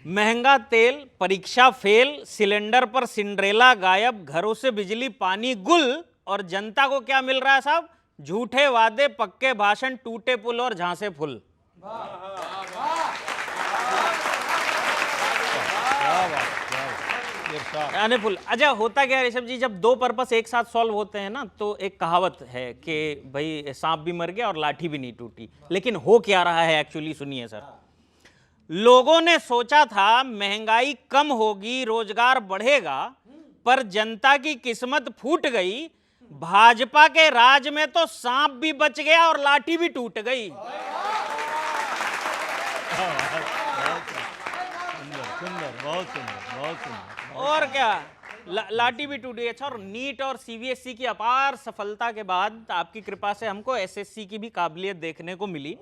महंगा तेल, परीक्षा फेल, सिलेंडर पर सिंड्रेला गायब, घरों से बिजली पानी गुल, और जनता को क्या मिल रहा है साहब? झूठे वादे, पक्के भाषण, टूटे पुल और झांसे फुल। फुल। अच्छा, होता क्या है ऋषभ जी, जब दो पर्पस एक साथ सॉल्व होते हैं ना, तो एक कहावत है कि भाई सांप भी मर गया और लाठी भी नहीं टूटी। लेकिन हो क्या रहा है एक्चुअली, सुनिए सर। लोगों ने सोचा था महंगाई कम होगी, रोजगार बढ़ेगा, पर जनता की किस्मत फूट गई। भाजपा के राज में तो सांप भी बच गया और लाठी भी टूट गई। बहुत सुंदर। और क्या, लाठी भी टूटी। अच्छा, और नीट और सीबीएसई की अपार सफलता के बाद आपकी कृपा से हमको एसएससी की भी काबिलियत देखने को मिली।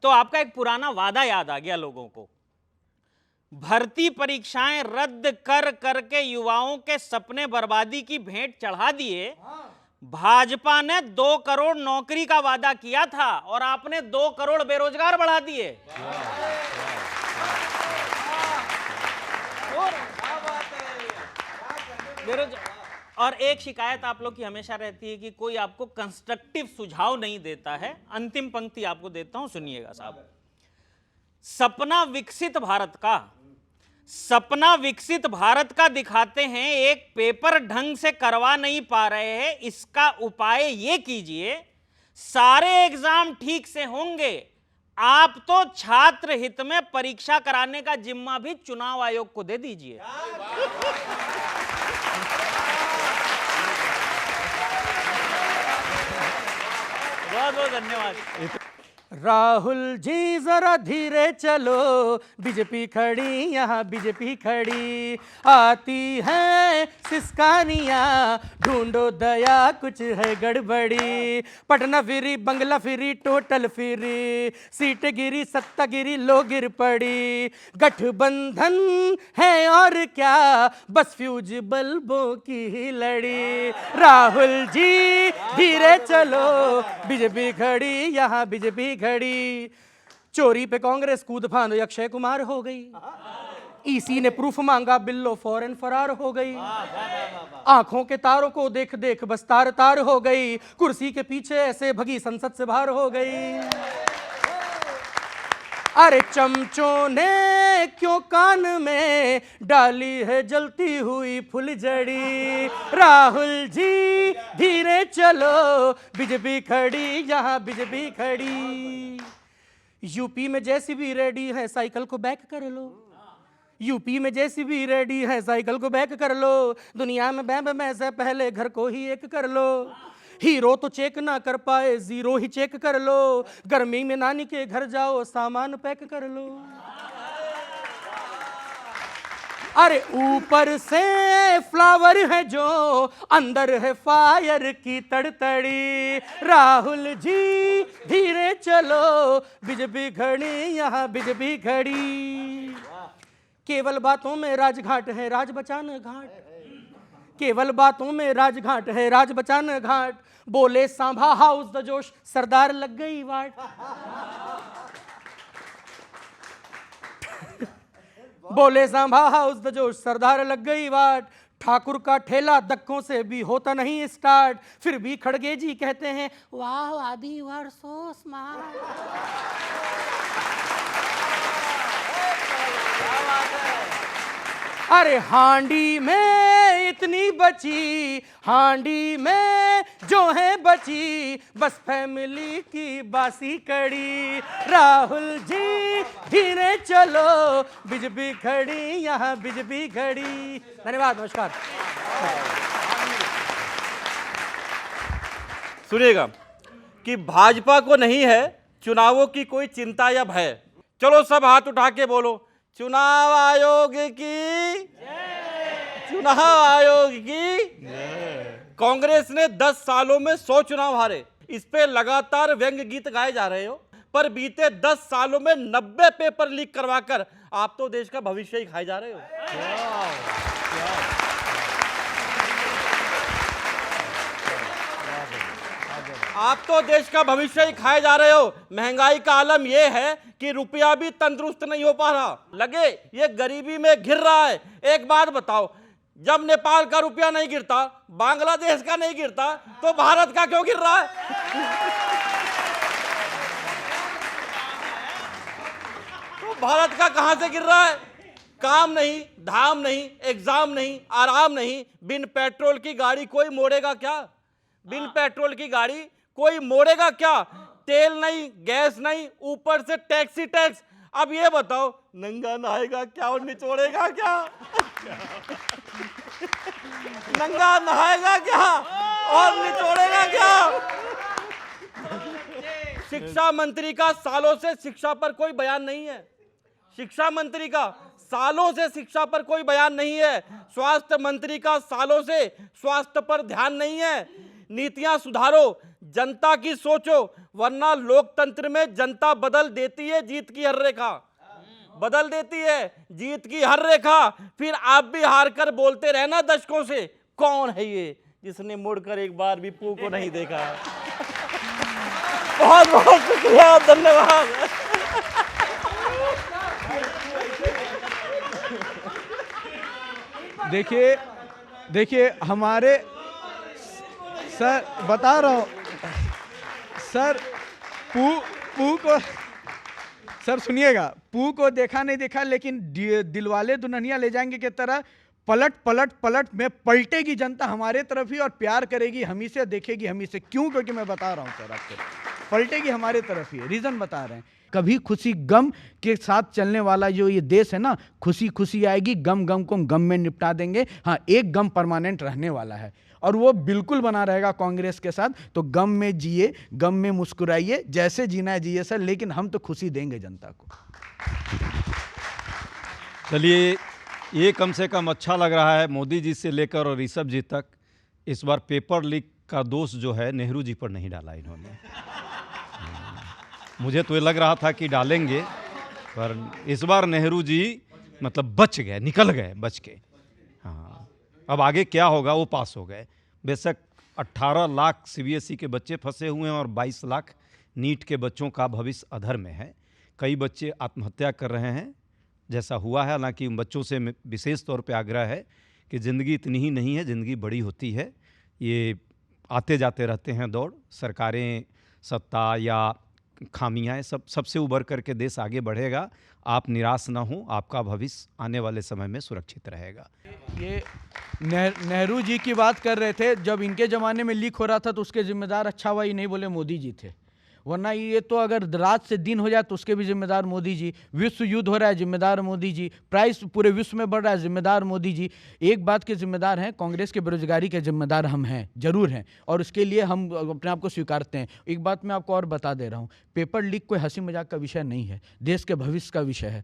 तो आपका एक पुराना वादा याद आ गया लोगों को। भर्ती परीक्षाएं रद्द कर करके युवाओं के सपने बर्बादी की भेंट चढ़ा दिए। भाजपा ने 2 करोड़ नौकरी का वादा किया था और आपने 2 करोड़ बेरोजगार बढ़ा दिए। और एक शिकायत आप लोग की हमेशा रहती है कि कोई आपको कंस्ट्रक्टिव सुझाव नहीं देता है। अंतिम पंक्ति आपको देता हूं, सुनिएगा साहब। सपना विकसित भारत का दिखाते हैं, एक पेपर ढंग से करवा नहीं पा रहे हैं, इसका उपाय ये कीजिए, सारे एग्जाम ठीक से होंगे। आप तो छात्र हित में परीक्षा कराने का जिम्मा भी चुनाव आयोग को दे दीजिए। बहुत बहुत धन्यवाद। राहुल जी जरा धीरे चलो, बीजेपी खड़ी यहाँ बीजेपी खड़ी, आती है सिस्कानियाँ, ढूंढो दया कुछ है गड़बड़ी। पटना फिरी, बंगला फिरी, टोटल फिरी, सीट गिरी, सत्ता गिरी, लो गिर पड़ी। गठबंधन है और क्या, बस फ्यूज बल्बों की ही लड़ी। राहुल जी धीरे चलो, बीजेपी खड़ी यहाँ बीजेपी खड़ी। चोरी पे कांग्रेस कूद फांद अक्षय कुमार हो गई, ईसी ने प्रूफ मांगा, बिल्लो फौरन फरार हो गई। आंखों के तारों को देख देख बस तार तार हो गई, कुर्सी के पीछे ऐसे भगी संसद से बाहर हो गई। अरे चमचों ने क्यों कान में डाली है जलती हुई फुलझड़ी। राहुल जी धीरे चलो, बीजेपी खड़ी यहाँ बीजेपी खड़ी। यूपी में जेसीबी रेडी है, साइकिल को बैक कर लो। यूपी में जेसीबी रेडी है, साइकिल को बैक कर लो। दुनिया में बैम में से पहले घर को ही एक कर लो। हीरो तो चेक ना कर पाए, जीरो ही चेक कर लो। गर्मी में नानी के घर जाओ, सामान पैक कर लो। अरे ऊपर से फ्लावर है जो, अंदर है फायर की तड़तड़ी। राहुल जी धीरे चलो, बीजेपी खड़ी यहाँ बीजेपी खड़ी। केवल बातों में राजघाट है, राज बचाना घाट। केवल बातों में राजघाट है, राज बचाना घाट। बोले सांभा हाउस द जोश, सरदार लग गई वाट। बोले सांभा हाउस द जोश, सरदार लग गई वाट। ठाकुर का ठेला धक्कों से भी होता नहीं स्टार्ट, फिर भी खड़गे जी कहते हैं वाह आदि वर सो स्मार्ट। अरे हांडी में इतनी बची, हांडी में जो है बची, बस फैमिली की बासी कड़ी। राहुल जी धीरे चलो, बीजेपी खड़ी यहाँ बीजेपी खड़ी। धन्यवाद, नमस्कार। सुनिएगा कि भाजपा को नहीं है चुनावों की कोई चिंता या भय। चलो सब हाथ उठा के बोलो, चुनाव आयोग की जय। चुनाव आयोग की जय। कांग्रेस ने 10 सालों में 100 चुनाव हारे, इस पे लगातार व्यंग्य गीत गाए जा रहे हो, पर बीते 10 सालों में 90 पेपर लीक करवाकर आप तो देश का भविष्य ही खाए जा रहे हो। आप तो देश का भविष्य ही खाए जा रहे हो। महंगाई का आलम यह है कि रुपया भी तंदुरुस्त नहीं हो पा रहा, लगे ये गरीबी में घिर रहा है। एक बात बताओ, जब नेपाल का रुपया नहीं गिरता, बांग्लादेश का नहीं गिरता, तो भारत का क्यों गिर रहा है? तो भारत का कहां से गिर रहा है? काम नहीं, धाम नहीं, एग्जाम नहीं, आराम नहीं। बिन पेट्रोल की गाड़ी कोई मोड़ेगा क्या? बिन पेट्रोल की गाड़ी कोई मोड़ेगा क्या? तेल नहीं, गैस नहीं, ऊपर से टैक्स ही टैक्स। अब ये बताओ, नंगा नहाएगा क्या और निचोड़ेगा क्या? नंगा नहाएगा क्या और निचोड़ेगा क्या? शिक्षा मंत्री का सालों से शिक्षा पर कोई बयान नहीं है। शिक्षा मंत्री का सालों से शिक्षा पर कोई बयान नहीं है। स्वास्थ्य मंत्री का सालों से स्वास्थ्य पर ध्यान नहीं है। नीतियां सुधारो, जनता की सोचो, वरना लोकतंत्र में जनता बदल देती है जीत की हर रेखा, बदल देती है जीत की हर रेखा। फिर आप भी हार कर बोलते रहना दशकों से, कौन है ये जिसने मुड़कर एक बार भी पू को नहीं देखा। बहुत बहुत शुक्रिया, धन्यवाद। देखिए हमारे सर बता रहा हूँ सर, पू को सर सुनिएगा, पू को देखा नहीं देखा, लेकिन दिलवाले दुल्हनिया ले जाएंगे की तरह पलट में पलटेगी जनता हमारे तरफ ही और प्यार करेगी हम ही से, देखेगी हम ही से। क्यों? क्योंकि मैं बता रहा हूँ सर आपको, पलटेगी हमारे तरफ ही। रीजन बता रहे हैं। कभी खुशी गम के साथ चलने वाला जो ये देश है ना, खुशी खुशी आएगी, गम गम को गम में निपटा देंगे। हाँ, एक गम परमानेंट रहने वाला है और वो बिल्कुल बना रहेगा कांग्रेस के साथ। तो गम में जिए, गम में मुस्कुराइए, जैसे जीना है जिए सर, लेकिन हम तो खुशी देंगे जनता को। चलिए, ये कम से कम अच्छा लग रहा है। मोदी जी से लेकर और ऋषभ जी तक इस बार पेपर लीक का दोष जो है नेहरू जी पर नहीं डाला इन्होंने। मुझे तो ये लग रहा था कि डालेंगे, पर इस बार नेहरू जी मतलब बच गए, निकल गए बच के। हाँ, अब आगे क्या होगा वो पास हो गए। बेशक 18 लाख सीबीएसई के बच्चे फंसे हुए हैं और 22 लाख नीट के बच्चों का भविष्य अधर में है। कई बच्चे आत्महत्या कर रहे हैं जैसा हुआ है। हालांकि उन बच्चों से विशेष तौर पे आग्रह है कि ज़िंदगी इतनी ही नहीं है, ज़िंदगी बड़ी होती है। ये आते जाते रहते हैं दौड़, सरकारें, सत्ता या खामियाँ, सबसे उबर करके देश आगे बढ़ेगा। आप निराश ना हो, आपका भविष्य आने वाले समय में सुरक्षित रहेगा। ये नेहरू जी की बात कर रहे थे, जब इनके ज़माने में लीक हो रहा था तो उसके जिम्मेदार अच्छा हुआ ही नहीं बोले मोदी जी थे, वरना ये तो अगर रात से दिन हो जाए तो उसके भी जिम्मेदार मोदी जी। विश्व युद्ध हो रहा है, जिम्मेदार मोदी जी। प्राइस पूरे विश्व में बढ़ रहा है, जिम्मेदार मोदी जी। एक बात के जिम्मेदार हैं, कांग्रेस के बेरोजगारी के जिम्मेदार हम हैं, जरूर हैं, और उसके लिए हम अपने आप को स्वीकारते हैं। एक बात मैं आपको और बता दे रहा हूँ, पेपर लीक कोई हंसी मजाक का विषय नहीं है, देश के भविष्य का विषय है।